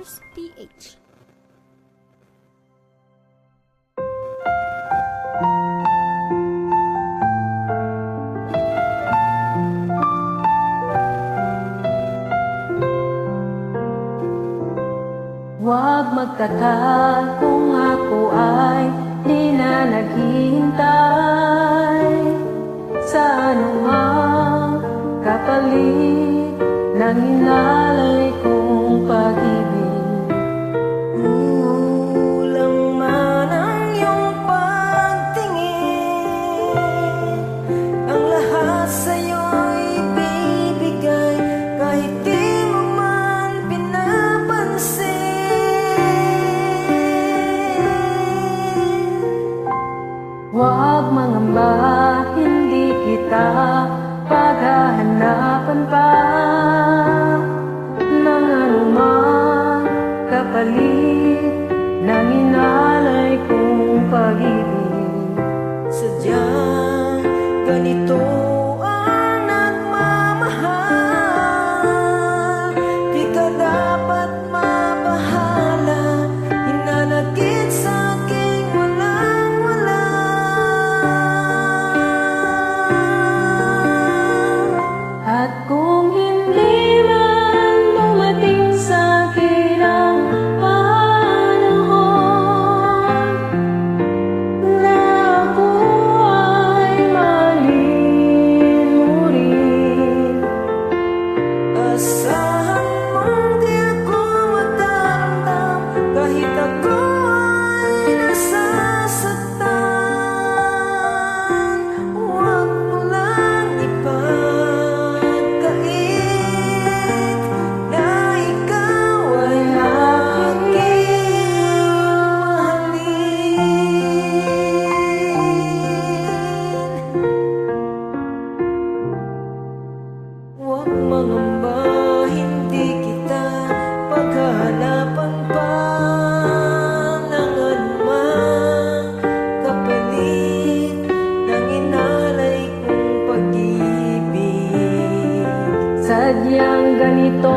Mars PH. Huwag magtaka kung ako ay di na naghihintay sa anumang kapalit ng hinalay kong pag-ibig. Kulang man ang iyong pagtingin, ang lahat sa'yo'y bibigay kahit di mo man pinapansin. Huwag mangamba, hindi kita paghahanapan pa ng anumang kapalit ng inalay kong pag-ibig. Sadyang ganito ang nagmamahal, di ka dapat mabahala, hinanakit sa aking walang-wala. At kung hindi man dumating sa akin ang panahon na ako ay mahalin mo rin, asahan mong di ako mataramdam kahit ako ay nasasaktan. Huwag mo lang ipagkait na ikaw ay aking mahalin. Huwag mangamba, hindi kita paghahanapan pa ng anumang kapalit ng inalay kong pag-ibig. Sadyang ganito